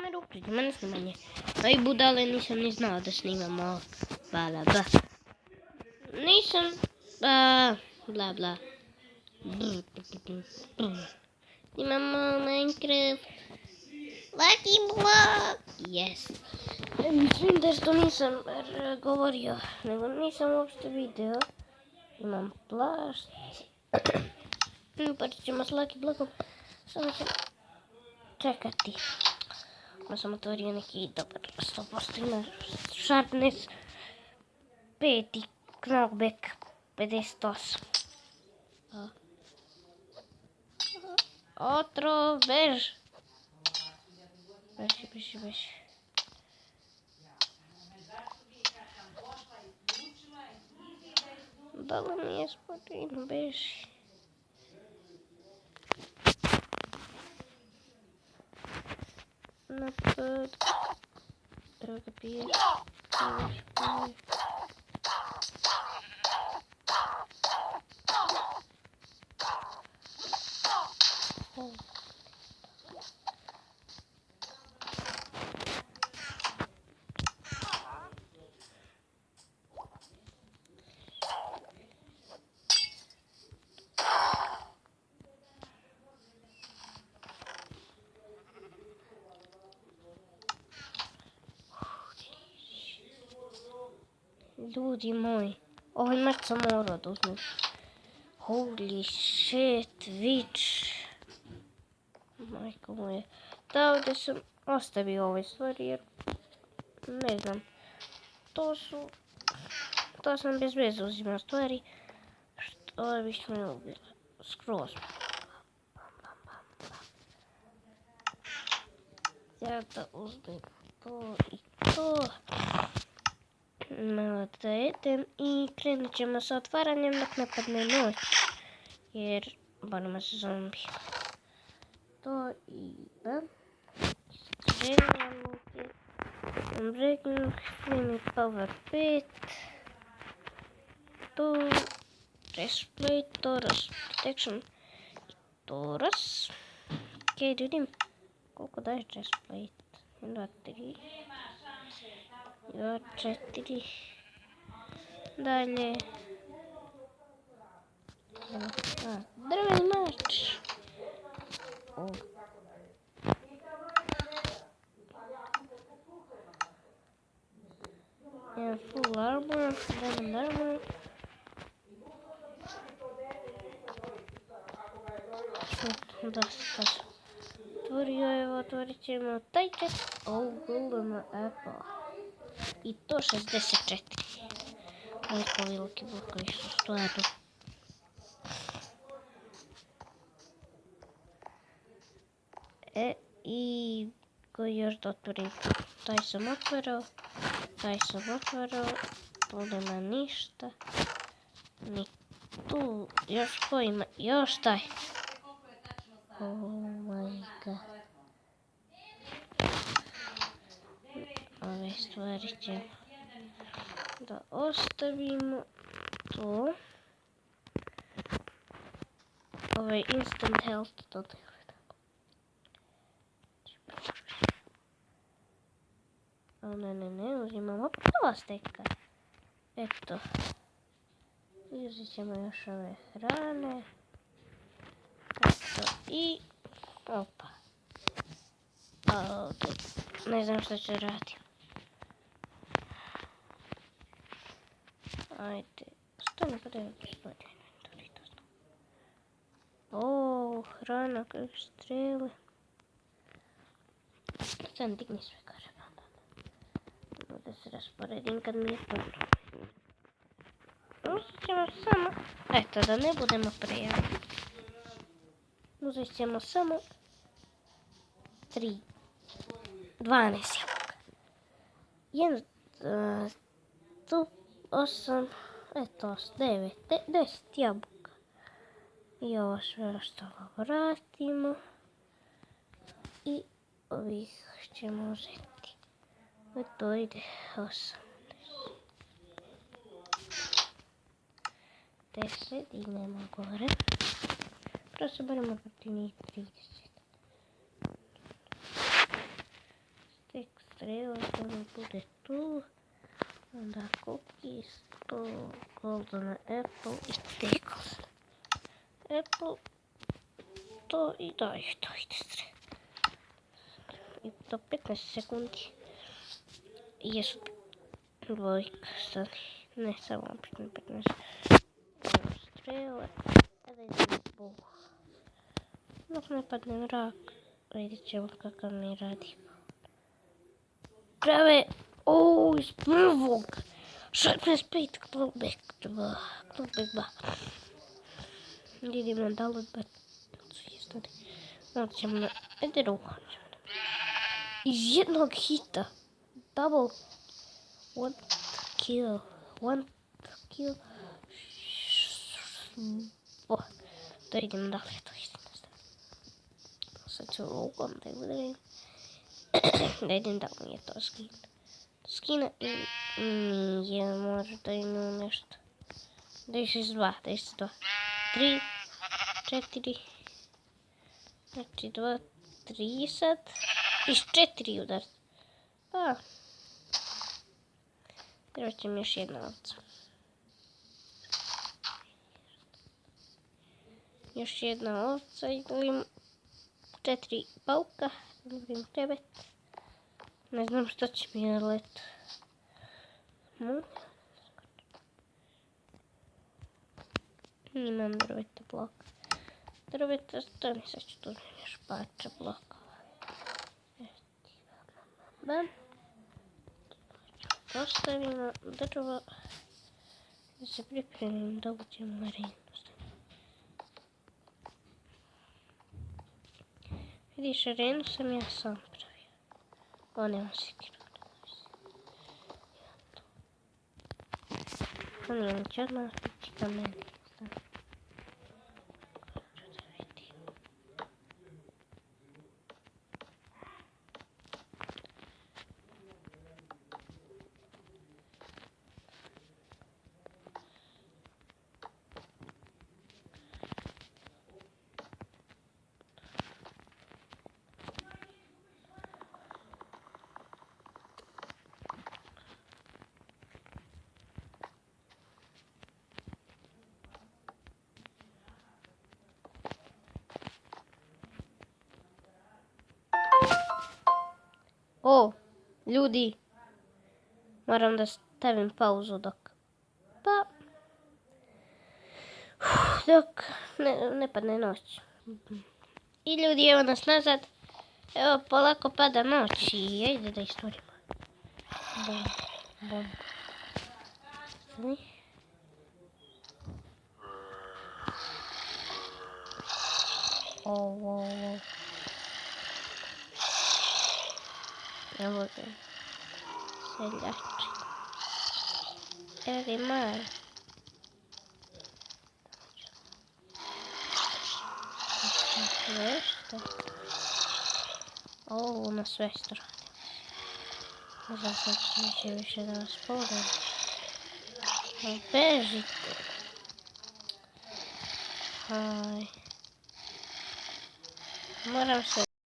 Камеру включить, у мене знімання. Ой, будали, nisam ni znao da snimamo. Bla, bla. Nisam, bla, bla. Snimamo Minecraft. Lucky Block. Yes. Mislim da što nisam govorio, nego nisam uopšte video. Imam plašt. Pa ćemo s Lucky Blockom. Samo ćemo čekati. Ma sam otvorio neki dobar 100% ima sharpness 5 i knockback 58. Otrov, bež! Beži. Da li mi je spodino, beži. Napad. Draga piješ. Ljudi moji, ovaj mač sam morao da uzmem. Holy shit, witch. Majko moje. Da, ovdje sam ostavio ove stvari jer ne znam. To sam bez veze uzimao stvari. Što bih me ubila. Skroz. Ja da uzmem to i to. Malo da jedem i krenut ćemo sa otvaranjem dok ne padne noć. Jer borimo se zombi. To i da. Skrenjamo ti. Breaking Flaming Power 5. To. Chestplate, Taurus Protection i Taurus. Ok, vidim koliko daje chestplate. 1, 2, 3. 4. Dalje. Drveni mač. Full armor, diamond armor. Da, otvorit ćemo taj chest. Golden apple. I to 64. Neki veliki blokovi su stvarno. I koji još da otvorim? Taj sam otvorao. Tu nema ništa. Ni tu. Još koji ima? Još taj. Oh my god. Ove stvari ćemo da ostavimo to. Ovaj instant health to da gledam. Ne, uzimamo prva steka. Eto. Uzet ćemo još ove hrane. Eto i opa. Ne znam što ću raditi. Ajde. Što ne kada je gospodin? Hrana kakve strele. Sad digni sve kaže. Da se rasporedim kad mi je dobro. Uzet ćemo samo. Eto da ne budemo prejavni. Uzet ćemo samo 3. 12 jabuka. 1, tu 8, eto 9, 10 jabuka. I ovo sve ostalo vratimo. I ovih ćemo uzeti. To ide 8. 10 idemo gore. Prosto baremo protiv njih 30. Tek strela da bude tu. Onda cookies, tu golden apple i pickles. Apple, to i daj to ide strela. I to 15 sekundi. Jesu dvojka, stani. Ne, samo 15. Strele, kada idem u dok ne padne mrak, vidjet ćemo kakav mi radi. Krave, iz prvog. 65, klubek 2. Vidimo da li onda ćemo na Ederu. Iz jednog hita. Double. One kill. Da vidim da li je to istina. Sad ću lugom da udarim. Da vidim da li je to skin. Skina i nije, možda ima nešto. 32. 3, 4. Znači 2, 3 sad. Iš 4 udar. Treba će mi još jedna ovca. Još jedna ovca i dolim 4 pauka. Dolim krevet. Ne znam što će mi je let. Imam drveta blok. Drveta, stani, sad ću tu još pača blokova. Bam. Postavimo drvo. Da se pripremim da uđem u arenu. Vidiš, arenu sam ja sam pravio. O, nema sikiru. Imam černo, ići ka meni. O, ljudi, moram da stavim pauzu dok ne padne noć. I ljudi, evo nas nazad. Evo, polako pada noć i ajde da istorimo. Bom. Ovo. Evo ga. Seljači. Evo ga mali. Nešto. Ovo na sve strane. Ne znam sad će više da vas pogledam. Bežite. Moram se